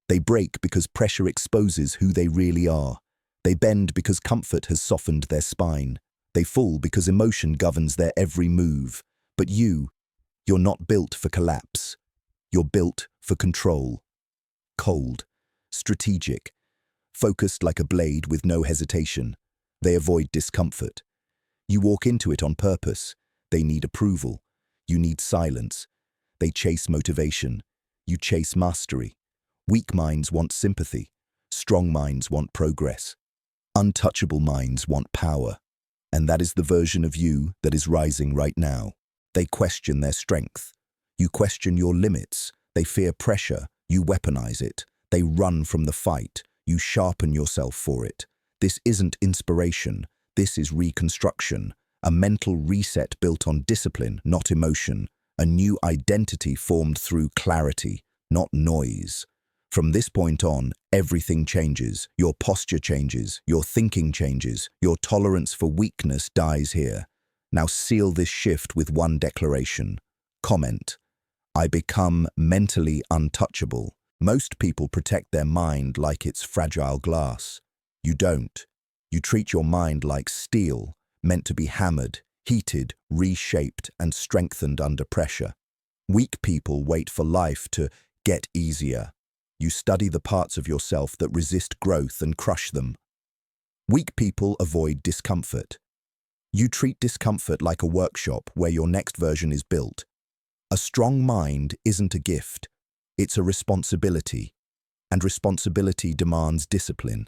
They break because pressure exposes who they really are. They bend because comfort has softened their spine. They fall because emotion governs their every move. But you're not built for collapse. You're built for control. Cold, strategic, focused like a blade with no hesitation. They avoid discomfort. You walk into it on purpose. They need approval. You need silence. They chase motivation. You chase mastery. Weak minds want sympathy. Strong minds want progress. Untouchable minds want power. And that is the version of you that is rising right now. They question their strength. You question your limits. They fear pressure. You weaponize it. They run from the fight. You sharpen yourself for it. This isn't inspiration. This is reconstruction. A mental reset built on discipline, not emotion. A new identity formed through clarity, not noise. From this point on, everything changes. Your posture changes. Your thinking changes. Your tolerance for weakness dies here. Now seal this shift with one declaration. Comment: I become mentally untouchable. Most people protect their mind like it's fragile glass. You don't. You treat your mind like steel, meant to be hammered, heated, reshaped, and strengthened under pressure. Weak people wait for life to get easier. You study the parts of yourself that resist growth and crush them. Weak people avoid discomfort. You treat discomfort like a workshop where your next version is built. A strong mind isn't a gift. It's a responsibility. And responsibility demands discipline.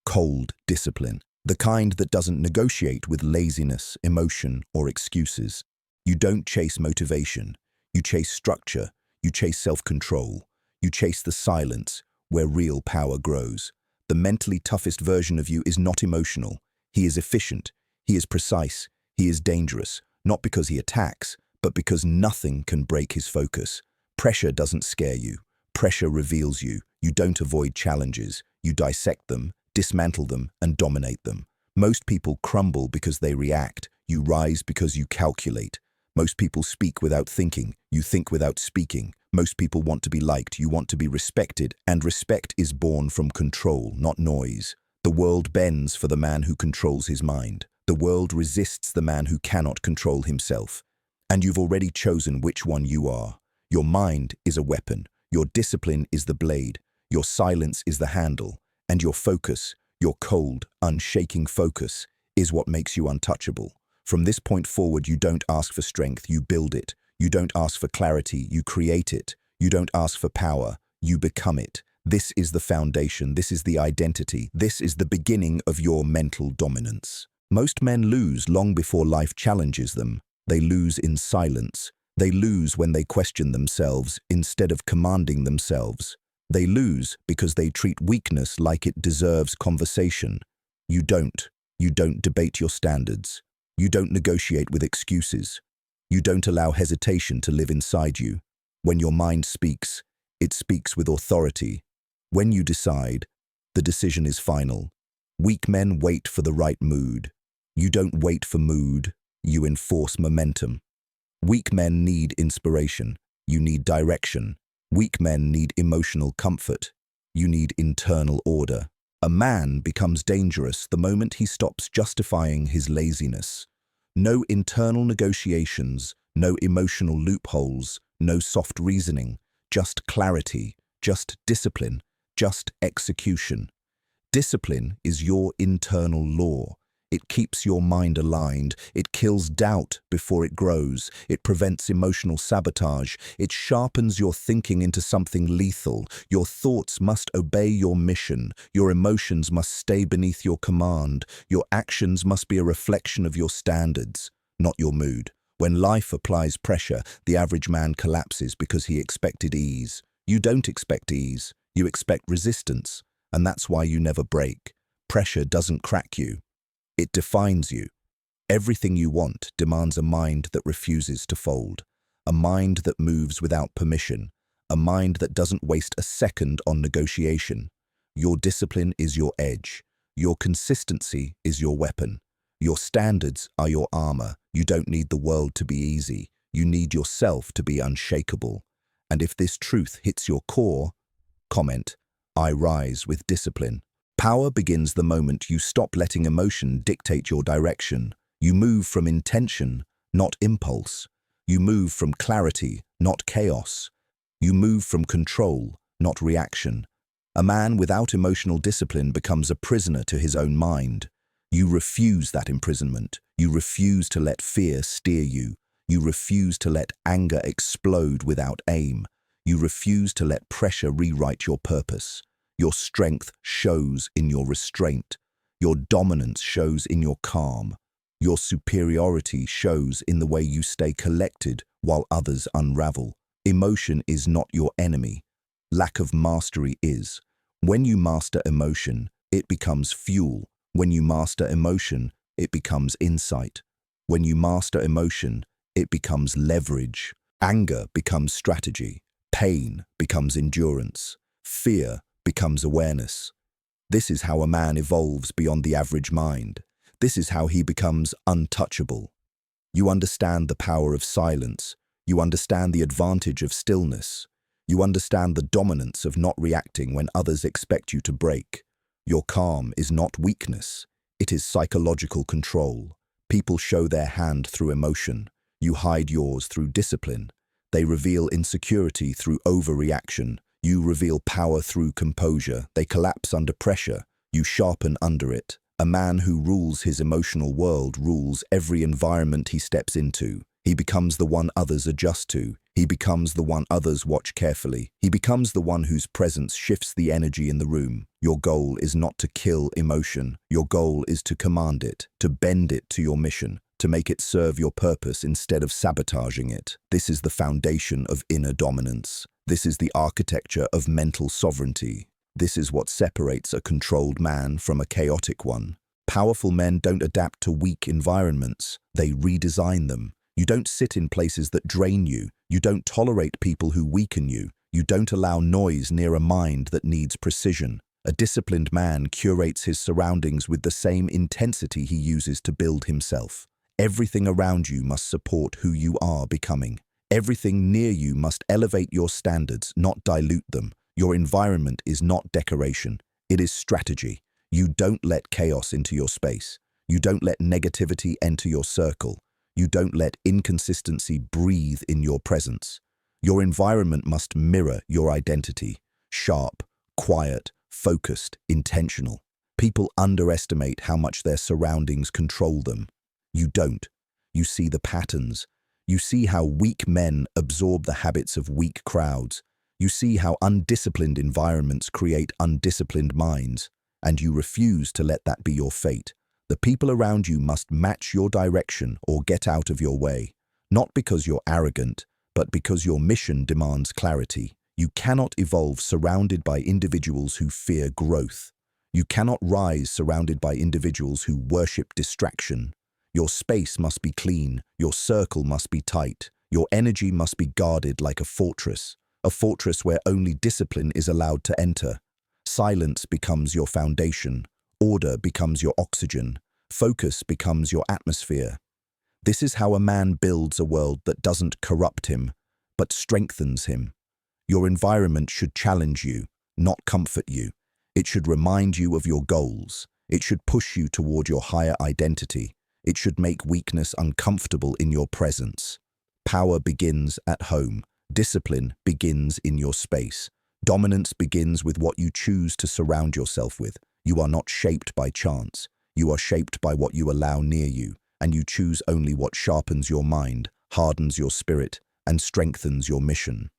Cold discipline. The kind that doesn't negotiate with laziness, emotion, or excuses. You don't chase motivation. You chase structure. You chase self-control. You chase the silence where real power grows. The mentally toughest version of you is not emotional. He is efficient. He is precise. He is dangerous, not because he attacks, but because nothing can break his focus. Pressure doesn't scare you. Pressure reveals you. You don't avoid challenges. You dissect them, dismantle them, and dominate them. Most people crumble because they react. You rise because you calculate. Most people speak without thinking. You think without speaking. Most people want to be liked. You want to be respected. And respect is born from control, not noise. The world bends for the man who controls his mind. The world resists the man who cannot control himself. And you've already chosen which one you are. Your mind is a weapon. Your discipline is the blade. Your silence is the handle. And your focus, your cold, unshaking focus, is what makes you untouchable. From this point forward, you don't ask for strength, you build it. You don't ask for clarity, you create it. You don't ask for power, you become it. This is the foundation, this is the identity, this is the beginning of your mental dominance. Most men lose long before life challenges them. They lose in silence. They lose when they question themselves instead of commanding themselves. They lose because they treat weakness like it deserves conversation. You don't. You don't debate your standards. You don't negotiate with excuses. You don't allow hesitation to live inside you. When your mind speaks, it speaks with authority. When you decide, the decision is final. Weak men wait for the right mood. You don't wait for mood, you enforce momentum. Weak men need inspiration. You need direction. Weak men need emotional comfort. You need internal order. A man becomes dangerous the moment he stops justifying his laziness. No internal negotiations, no emotional loopholes, no soft reasoning, just clarity, just discipline, just execution. Discipline is your internal law. It keeps your mind aligned. It kills doubt before it grows. It prevents emotional sabotage. It sharpens your thinking into something lethal. Your thoughts must obey your mission. Your emotions must stay beneath your command. Your actions must be a reflection of your standards, not your mood. When life applies pressure, the average man collapses because he expected ease. You don't expect ease. You expect resistance. And that's why you never break. Pressure doesn't crack you. It defines you. Everything you want demands a mind that refuses to fold, a mind that moves without permission, a mind that doesn't waste a second on negotiation. Your discipline is your edge. Your consistency is your weapon. Your standards are your armor. You don't need the world to be easy. You need yourself to be unshakable. And if this truth hits your core, comment, I rise with discipline. Power begins the moment you stop letting emotion dictate your direction. You move from intention, not impulse. You move from clarity, not chaos. You move from control, not reaction. A man without emotional discipline becomes a prisoner to his own mind. You refuse that imprisonment. You refuse to let fear steer you. You refuse to let anger explode without aim. You refuse to let pressure rewrite your purpose. Your strength shows in your restraint. Your dominance shows in your calm. Your superiority shows in the way you stay collected while others unravel. Emotion is not your enemy. Lack of mastery is. When you master emotion, it becomes fuel. When you master emotion, it becomes insight. When you master emotion, it becomes leverage. Anger becomes strategy. Pain becomes endurance. Fear becomes awareness. This is how a man evolves beyond the average mind. This is how he becomes untouchable. You understand the power of silence. You understand the advantage of stillness. You understand the dominance of not reacting when others expect you to break. Your calm is not weakness. It is psychological control. People show their hand through emotion. You hide yours through discipline. They reveal insecurity through overreaction. You reveal power through composure. They collapse under pressure. You sharpen under it. A man who rules his emotional world rules every environment he steps into. He becomes the one others adjust to. He becomes the one others watch carefully. He becomes the one whose presence shifts the energy in the room. Your goal is not to kill emotion. Your goal is to command it, to bend it to your mission, to make it serve your purpose instead of sabotaging it. This is the foundation of inner dominance. This is the architecture of mental sovereignty. This is what separates a controlled man from a chaotic one. Powerful men don't adapt to weak environments. They redesign them. You don't sit in places that drain you. You don't tolerate people who weaken you. You don't allow noise near a mind that needs precision. A disciplined man curates his surroundings with the same intensity he uses to build himself. Everything around you must support who you are becoming. Everything near you must elevate your standards, not dilute them. Your environment is not decoration. It is strategy. You don't let chaos into your space. You don't let negativity enter your circle. You don't let inconsistency breathe in your presence. Your environment must mirror your identity. Sharp, quiet, focused, intentional. People underestimate how much their surroundings control them. You don't. You see the patterns. You see how weak men absorb the habits of weak crowds. You see how undisciplined environments create undisciplined minds. And you refuse to let that be your fate. The people around you must match your direction or get out of your way. Not because you're arrogant, but because your mission demands clarity. You cannot evolve surrounded by individuals who fear growth. You cannot rise surrounded by individuals who worship distraction. Your space must be clean. Your circle must be tight. Your energy must be guarded like a fortress where only discipline is allowed to enter. Silence becomes your foundation. Order becomes your oxygen. Focus becomes your atmosphere. This is how a man builds a world that doesn't corrupt him, but strengthens him. Your environment should challenge you, not comfort you. It should remind you of your goals. It should push you toward your higher identity. It should make weakness uncomfortable in your presence. Power begins at home. Discipline begins in your space. Dominance begins with what you choose to surround yourself with. You are not shaped by chance. You are shaped by what you allow near you, and you choose only what sharpens your mind, hardens your spirit, and strengthens your mission.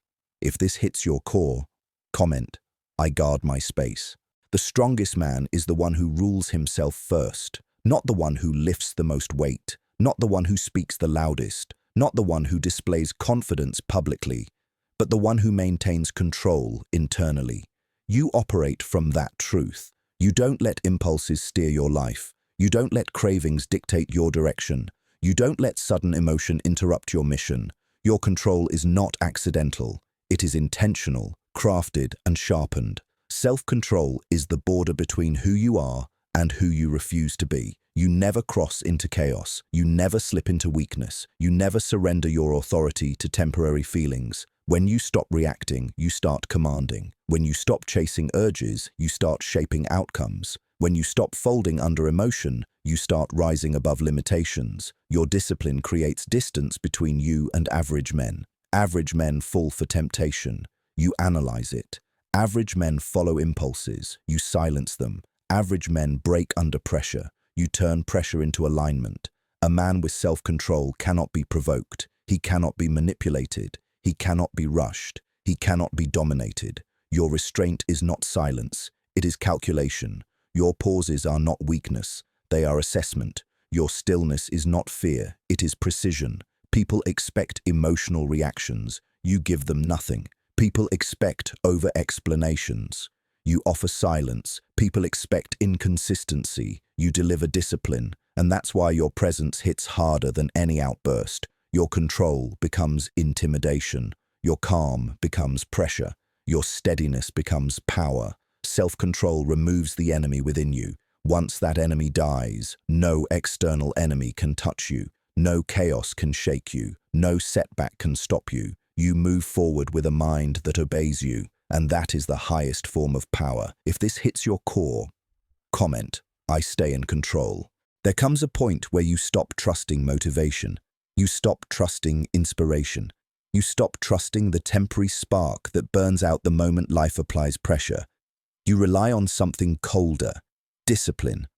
If this hits your core, comment, I guard my space. The strongest man is the one who rules himself first, not the one who lifts the most weight, not the one who speaks the loudest, not the one who displays confidence publicly, but the one who maintains control internally. You operate from that truth. You don't let impulses steer your life. You don't let cravings dictate your direction. You don't let sudden emotion interrupt your mission. Your control is not accidental. It is intentional, crafted, and sharpened. Self-control is the border between who you are and who you refuse to be. You never cross into chaos. You never slip into weakness. You never surrender your authority to temporary feelings. When you stop reacting, you start commanding. When you stop chasing urges, you start shaping outcomes. When you stop folding under emotion, you start rising above limitations. Your discipline creates distance between you and average men. Average men fall for temptation. You analyze it. Average men follow impulses. You silence them. Average men break under pressure. You turn pressure into alignment. A man with self-control cannot be provoked. He cannot be manipulated. He cannot be rushed. He cannot be dominated. Your restraint is not silence. It is calculation. Your pauses are not weakness. They are assessment. Your stillness is not fear. It is precision. People expect emotional reactions. You give them nothing. People expect over-explanations. You offer silence. People expect inconsistency. You deliver discipline. And that's why your presence hits harder than any outburst. Your control becomes intimidation. Your calm becomes pressure. Your steadiness becomes power. Self-control removes the enemy within you. Once that enemy dies, no external enemy can touch you. No chaos can shake you. No setback can stop you. You move forward with a mind that obeys you, and that is the highest form of power. If this hits your core, comment, "I stay in control." There comes a point where you stop trusting motivation. You stop trusting inspiration. You stop trusting the temporary spark that burns out the moment life applies pressure. You rely on something colder, discipline.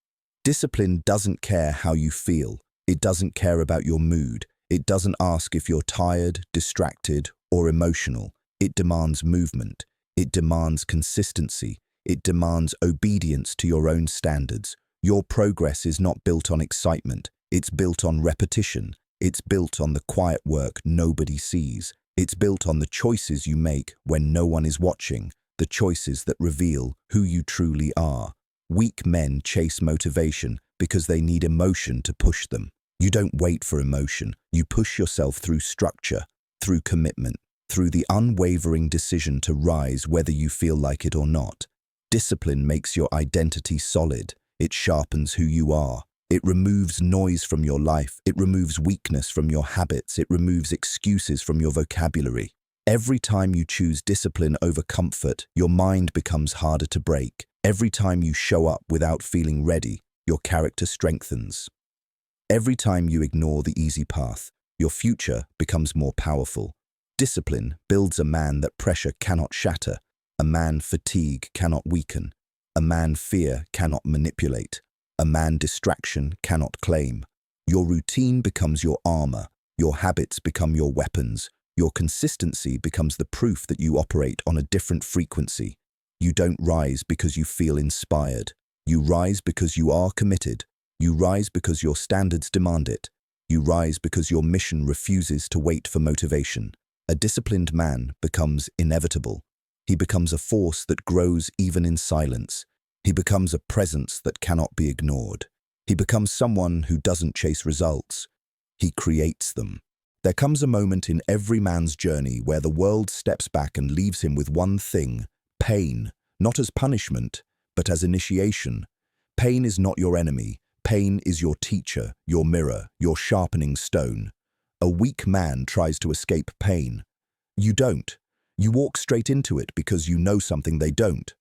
Discipline doesn't care how you feel. It doesn't care about your mood. It doesn't ask if you're tired, distracted, or emotional. It demands movement. It demands consistency. It demands obedience to your own standards. Your progress is not built on excitement. It's built on repetition. It's built on the quiet work nobody sees. It's built on the choices you make when no one is watching, the choices that reveal who you truly are. Weak men chase motivation because they need emotion to push them. You don't wait for emotion. You push yourself through structure, through commitment, through the unwavering decision to rise whether you feel like it or not. Discipline makes your identity solid. It sharpens who you are. It removes noise from your life. It removes weakness from your habits. It removes excuses from your vocabulary. Every time you choose discipline over comfort, your mind becomes harder to break. Every time you show up without feeling ready, your character strengthens. Every time you ignore the easy path, your future becomes more powerful. Discipline builds a man that pressure cannot shatter, a man fatigue cannot weaken, a man fear cannot manipulate, a man distraction cannot claim. Your routine becomes your armor, your habits become your weapons, your consistency becomes the proof that you operate on a different frequency. You don't rise because you feel inspired. You rise because you are committed. You rise because your standards demand it. You rise because your mission refuses to wait for motivation. A disciplined man becomes inevitable. He becomes a force that grows even in silence. He becomes a presence that cannot be ignored. He becomes someone who doesn't chase results. He creates them. There comes a moment in every man's journey where the world steps back and leaves him with one thing: pain, not as punishment, but as initiation. Pain is not your enemy. Pain is your teacher, your mirror, your sharpening stone. A weak man tries to escape pain. You don't. You walk straight into it because you know something they don't.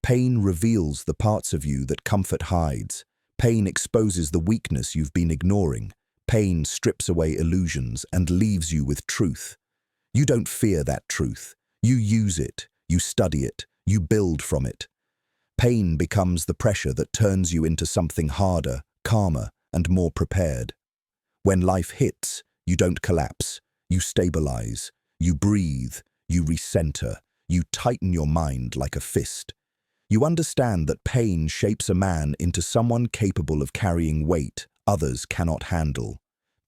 Pain reveals the parts of you that comfort hides. Pain exposes the weakness you've been ignoring. Pain strips away illusions and leaves you with truth. You don't fear that truth. You use it. You study it. You build from it. Pain becomes the pressure that turns you into something harder, calmer, and more prepared. When life hits, you don't collapse. You stabilize. You breathe. You recenter. You tighten your mind like a fist. You understand that pain shapes a man into someone capable of carrying weight others cannot handle.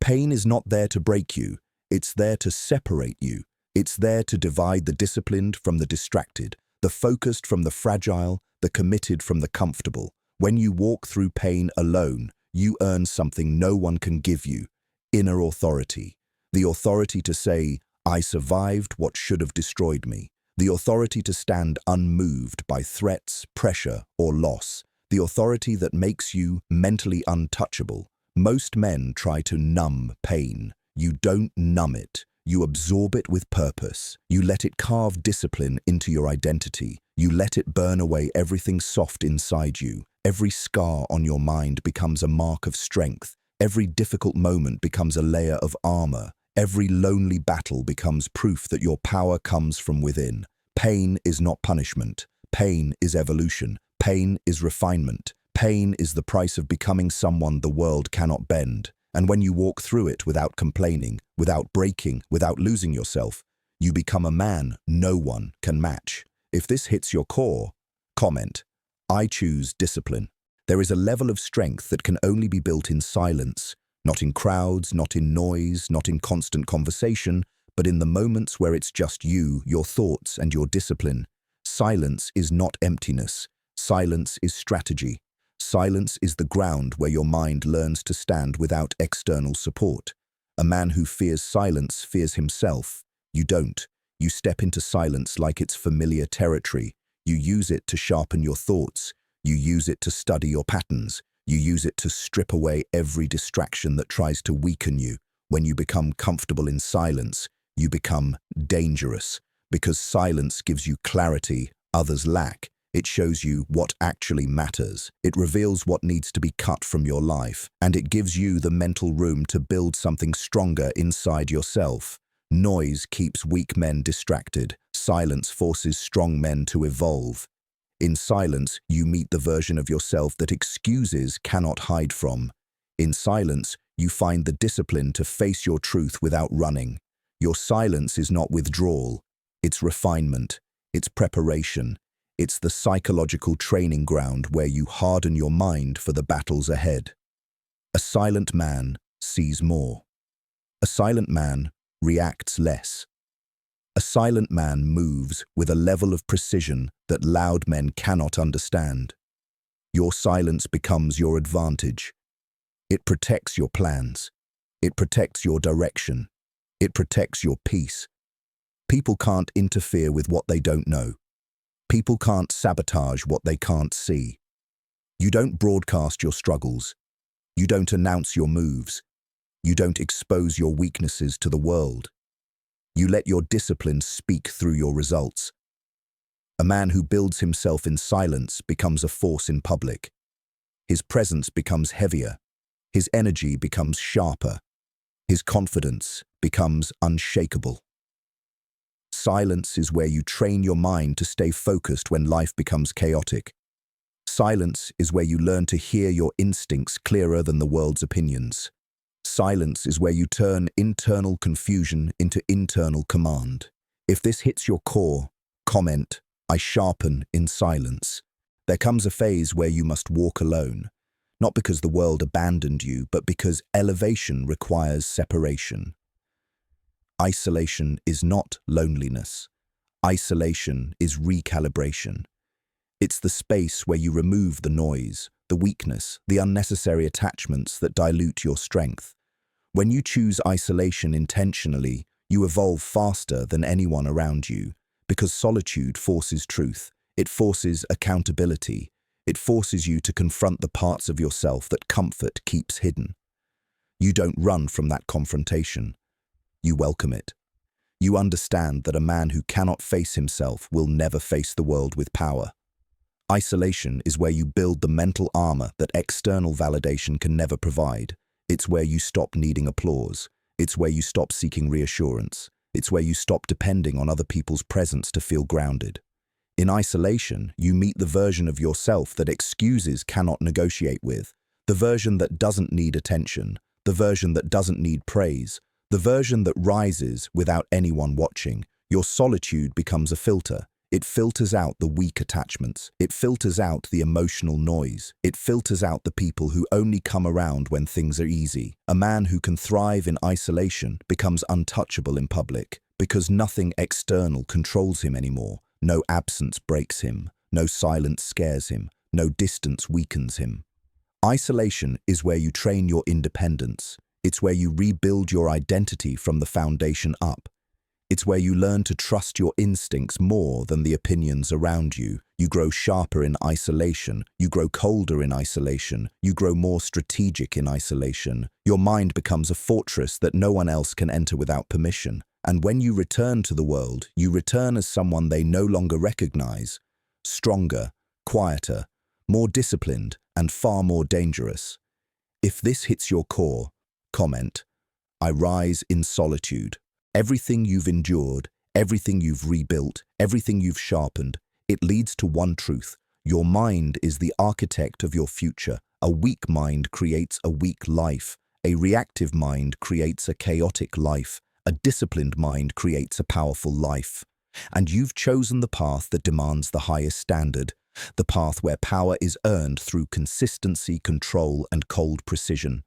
Pain is not there to break you. It's there to separate you. It's there to divide the disciplined from the distracted, the focused from the fragile, the committed from the comfortable. When you walk through pain alone, you earn something no one can give you: inner authority. The authority to say, "I survived what should have destroyed me." The authority to stand unmoved by threats, pressure, or loss. The authority that makes you mentally untouchable. Most men try to numb pain. You don't numb it. You absorb it with purpose. You let it carve discipline into your identity. You let it burn away everything soft inside you. Every scar on your mind becomes a mark of strength. Every difficult moment becomes a layer of armor. Every lonely battle becomes proof that your power comes from within. Pain is not punishment. Pain is evolution. Pain is refinement. Pain is the price of becoming someone the world cannot bend. And when you walk through it without complaining, without breaking, without losing yourself, you become a man no one can match. If this hits your core, comment, I choose discipline. There is a level of strength that can only be built in silence, not in crowds, not in noise, not in constant conversation, but in the moments where it's just you, your thoughts, and your discipline. Silence is not emptiness. Silence is strategy. Silence is the ground where your mind learns to stand without external support. A man who fears silence fears himself. You don't. You step into silence like it's familiar territory. You use it to sharpen your thoughts. You use it to study your patterns. You use it to strip away every distraction that tries to weaken you. When you become comfortable in silence, you become dangerous. Because silence gives you clarity others lack. It shows you what actually matters. It reveals what needs to be cut from your life, and it gives you the mental room to build something stronger inside yourself. Noise keeps weak men distracted. Silence forces strong men to evolve. In silence, you meet the version of yourself that excuses cannot hide from. In silence, you find the discipline to face your truth without running. Your silence is not withdrawal. It's refinement. It's preparation. It's the psychological training ground where you harden your mind for the battles ahead. A silent man sees more. A silent man reacts less. A silent man moves with a level of precision that loud men cannot understand. Your silence becomes your advantage. It protects your plans. It protects your direction. It protects your peace. People can't interfere with what they don't know. People can't sabotage what they can't see. You don't broadcast your struggles. You don't announce your moves. You don't expose your weaknesses to the world. You let your discipline speak through your results. A man who builds himself in silence becomes a force in public. His presence becomes heavier. His energy becomes sharper. His confidence becomes unshakable. Silence is where you train your mind to stay focused when life becomes chaotic. Silence is where you learn to hear your instincts clearer than the world's opinions. Silence is where you turn internal confusion into internal command. If this hits your core, comment, I sharpen in silence. There comes a phase where you must walk alone, not because the world abandoned you, but because elevation requires separation. Isolation is not loneliness. Isolation is recalibration. It's the space where you remove the noise, the weakness, the unnecessary attachments that dilute your strength. When you choose isolation intentionally, you evolve faster than anyone around you, because solitude forces truth. It forces accountability. It forces you to confront the parts of yourself that comfort keeps hidden. You don't run from that confrontation. You welcome it. You understand that a man who cannot face himself will never face the world with power. Isolation is where you build the mental armor that external validation can never provide. It's where you stop needing applause. It's where you stop seeking reassurance. It's where you stop depending on other people's presence to feel grounded. In isolation, you meet the version of yourself that excuses cannot negotiate with, the version that doesn't need attention, the version that doesn't need praise, the version that rises without anyone watching. Your solitude becomes a filter. It filters out the weak attachments. It filters out the emotional noise. It filters out the people who only come around when things are easy. A man who can thrive in isolation becomes untouchable in public because nothing external controls him anymore. No absence breaks him. No silence scares him. No distance weakens him. Isolation is where you train your independence. It's where you rebuild your identity from the foundation up. It's where you learn to trust your instincts more than the opinions around you. You grow sharper in isolation. You grow colder in isolation. You grow more strategic in isolation. Your mind becomes a fortress that no one else can enter without permission. And when you return to the world, you return as someone they no longer recognize, stronger, quieter, more disciplined, and far more dangerous. If this hits your core, comment, "I rise in solitude." Everything you've endured, everything you've rebuilt, everything you've sharpened, it leads to one truth. Your mind is the architect of your future. A weak mind creates a weak life. A reactive mind creates a chaotic life. A disciplined mind creates a powerful life. And you've chosen the path that demands the highest standard, the path where power is earned through consistency, control, and cold precision.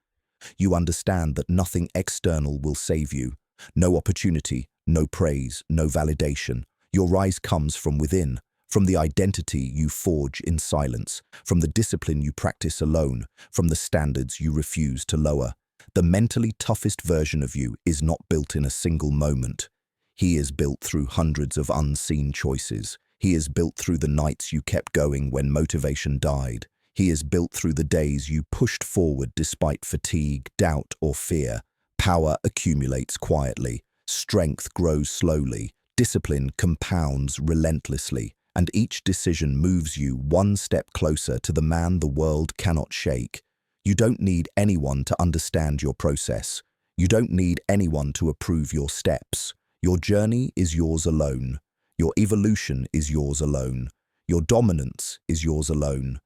You understand that nothing external will save you. No opportunity, no praise, no validation. Your rise comes from within, from the identity you forge in silence, from the discipline you practice alone, from the standards you refuse to lower. The mentally toughest version of you is not built in a single moment. He is built through hundreds of unseen choices. He is built through the nights you kept going when motivation died. He is built through the days you pushed forward despite fatigue, doubt, or fear. Power accumulates quietly. Strength grows slowly. Discipline compounds relentlessly. And each decision moves you one step closer to the man the world cannot shake. You don't need anyone to understand your process. You don't need anyone to approve your steps. Your journey is yours alone. Your evolution is yours alone. Your dominance is yours alone.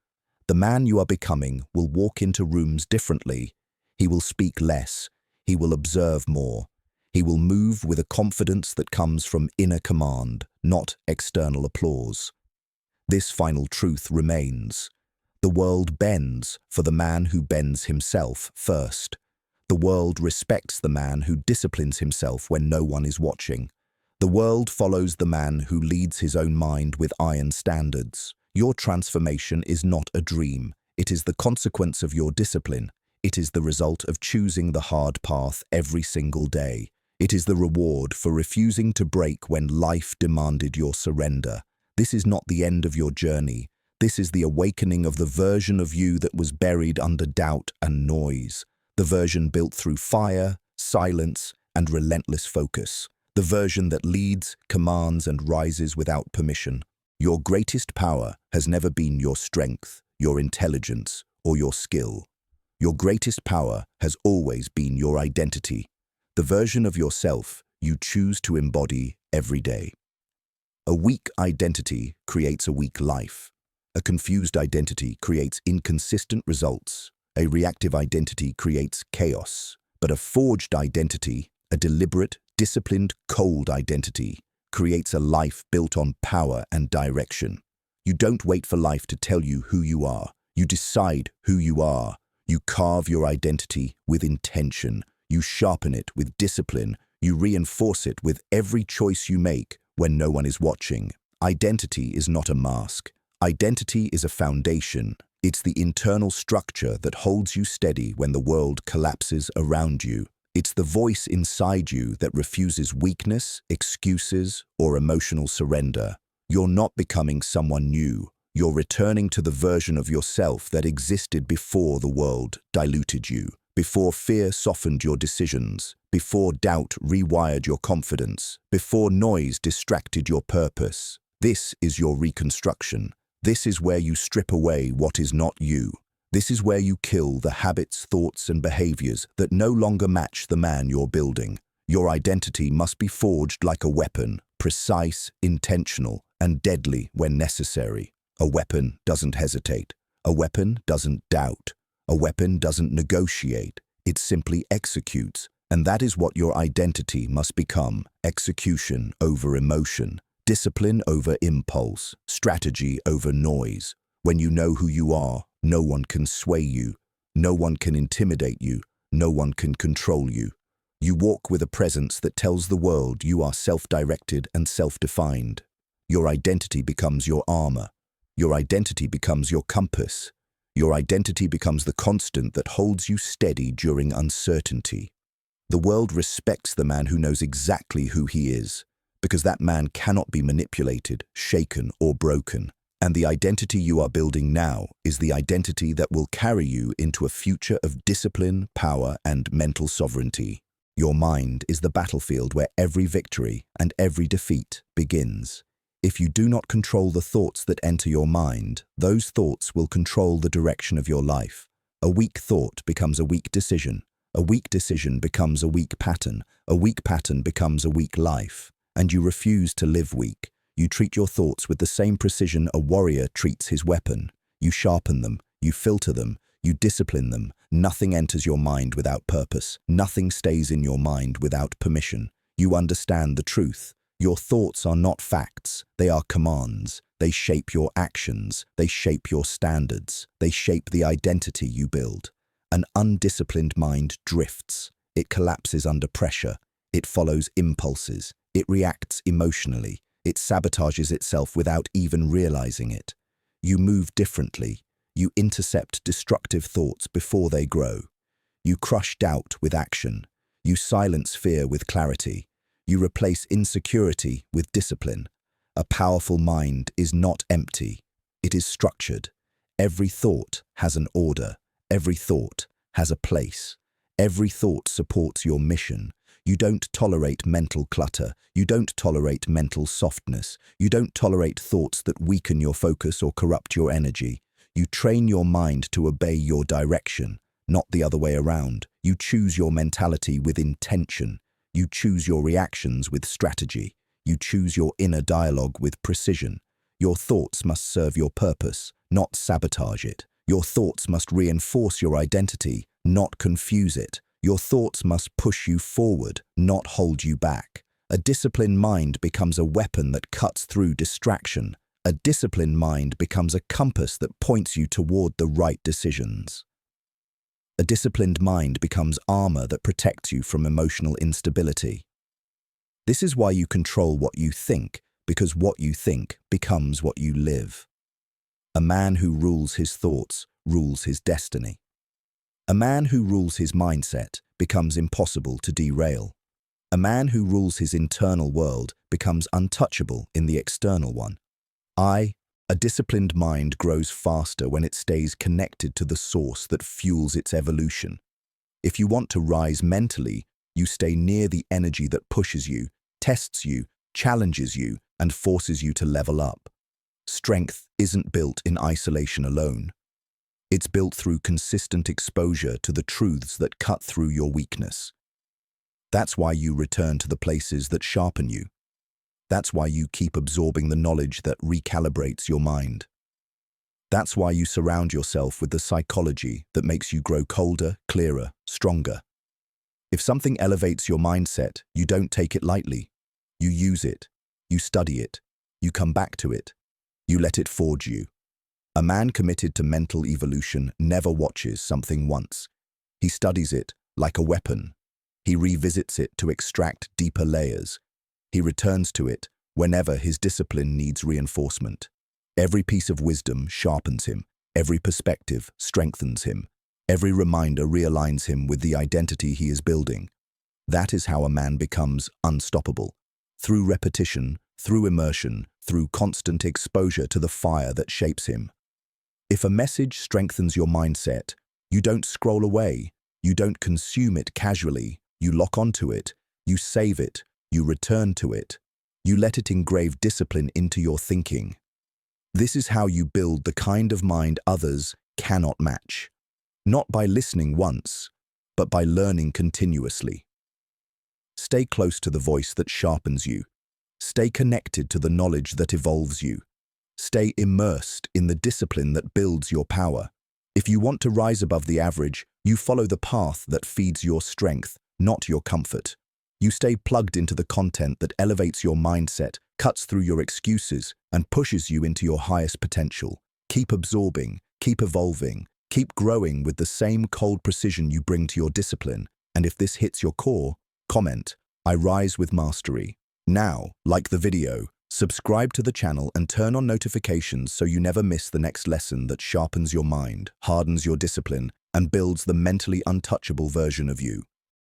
The man you are becoming will walk into rooms differently. He will speak less. He will observe more. He will move with a confidence that comes from inner command, not external applause. This final truth remains. The world bends for the man who bends himself first. The world respects the man who disciplines himself when no one is watching. The world follows the man who leads his own mind with iron standards. Your transformation is not a dream. It is the consequence of your discipline. It is the result of choosing the hard path every single day. It is the reward for refusing to break when life demanded your surrender. This is not the end of your journey. This is the awakening of the version of you that was buried under doubt and noise. The version built through fire, silence, and relentless focus. The version that leads, commands, and rises without permission. Your greatest power has never been your strength, your intelligence, or your skill. Your greatest power has always been your identity, the version of yourself you choose to embody every day. A weak identity creates a weak life. A confused identity creates inconsistent results. A reactive identity creates chaos. But a forged identity, a deliberate, disciplined, cold identity, creates a life built on power and direction. You don't wait for life to tell you who you are. You decide who you are. You carve your identity with intention. You sharpen it with discipline. You reinforce it with every choice you make when no one is watching. Identity is not a mask. Identity is a foundation. It's the internal structure that holds you steady when the world collapses around you. It's the voice inside you that refuses weakness, excuses, or emotional surrender. You're not becoming someone new. You're returning to the version of yourself that existed before the world diluted you, before fear softened your decisions, before doubt rewired your confidence, before noise distracted your purpose. This is your reconstruction. This is where you strip away what is not you. This is where you kill the habits, thoughts, and behaviors that no longer match the man you're building. Your identity must be forged like a weapon, precise, intentional, and deadly when necessary. A weapon doesn't hesitate. A weapon doesn't doubt. A weapon doesn't negotiate. It simply executes. And that is what your identity must become: execution over emotion, discipline over impulse, strategy over noise. When you know who you are, no one can sway you. No one can intimidate you. No one can control you. You walk with a presence that tells the world you are self-directed and self-defined. Your identity becomes your armor. Your identity becomes your compass. Your identity becomes the constant that holds you steady during uncertainty. The world respects the man who knows exactly who he is, because that man cannot be manipulated, shaken, or broken. And the identity you are building now is the identity that will carry you into a future of discipline, power, and mental sovereignty. Your mind is the battlefield where every victory and every defeat begins. If you do not control the thoughts that enter your mind, those thoughts will control the direction of your life. A weak thought becomes a weak decision. A weak decision becomes a weak pattern. A weak pattern becomes a weak life. And you refuse to live weak. You treat your thoughts with the same precision a warrior treats his weapon. You sharpen them. You filter them. You discipline them. Nothing enters your mind without purpose. Nothing stays in your mind without permission. You understand the truth. Your thoughts are not facts. They are commands. They shape your actions. They shape your standards. They shape the identity you build. An undisciplined mind drifts. It collapses under pressure. It follows impulses. It reacts emotionally. It sabotages itself without even realizing it. You move differently. You intercept destructive thoughts before they grow. You crush doubt with action. You silence fear with clarity. You replace insecurity with discipline. A powerful mind is not empty. It is structured. Every thought has an order. Every thought has a place. Every thought supports your mission. You don't tolerate mental clutter. You don't tolerate mental softness. You don't tolerate thoughts that weaken your focus or corrupt your energy. You train your mind to obey your direction, not the other way around. You choose your mentality with intention. You choose your reactions with strategy. You choose your inner dialogue with precision. Your thoughts must serve your purpose, not sabotage it. Your thoughts must reinforce your identity, not confuse it. Your thoughts must push you forward, not hold you back. A disciplined mind becomes a weapon that cuts through distraction. A disciplined mind becomes a compass that points you toward the right decisions. A disciplined mind becomes armor that protects you from emotional instability. This is why you control what you think, because what you think becomes what you live. A man who rules his thoughts rules his destiny. A man who rules his mindset becomes impossible to derail. A man who rules his internal world becomes untouchable in the external one. A disciplined mind grows faster when it stays connected to the source that fuels its evolution. If you want to rise mentally, you stay near the energy that pushes you, tests you, challenges you, and forces you to level up. Strength isn't built in isolation alone. It's built through consistent exposure to the truths that cut through your weakness. That's why you return to the places that sharpen you. That's why you keep absorbing the knowledge that recalibrates your mind. That's why you surround yourself with the psychology that makes you grow colder, clearer, stronger. If something elevates your mindset, you don't take it lightly. You use it. You study it. You come back to it. You let it forge you. A man committed to mental evolution never watches something once. He studies it like a weapon. He revisits it to extract deeper layers. He returns to it whenever his discipline needs reinforcement. Every piece of wisdom sharpens him. Every perspective strengthens him. Every reminder realigns him with the identity he is building. That is how a man becomes unstoppable. Through repetition, through immersion, through constant exposure to the fire that shapes him. If a message strengthens your mindset, you don't scroll away. You don't consume it casually. You lock onto it. You save it. You return to it. You let it engrave discipline into your thinking. This is how you build the kind of mind others cannot match. Not by listening once, but by learning continuously. Stay close to the voice that sharpens you. Stay connected to the knowledge that evolves you. Stay immersed in the discipline that builds your power. If you want to rise above the average, you follow the path that feeds your strength, not your comfort. You stay plugged into the content that elevates your mindset, cuts through your excuses, and pushes you into your highest potential. Keep absorbing, keep evolving, keep growing with the same cold precision you bring to your discipline. And if this hits your core, comment, "I rise with mastery." Now, like the video, subscribe to the channel and turn on notifications so you never miss the next lesson that sharpens your mind, hardens your discipline, and builds the mentally untouchable version of you.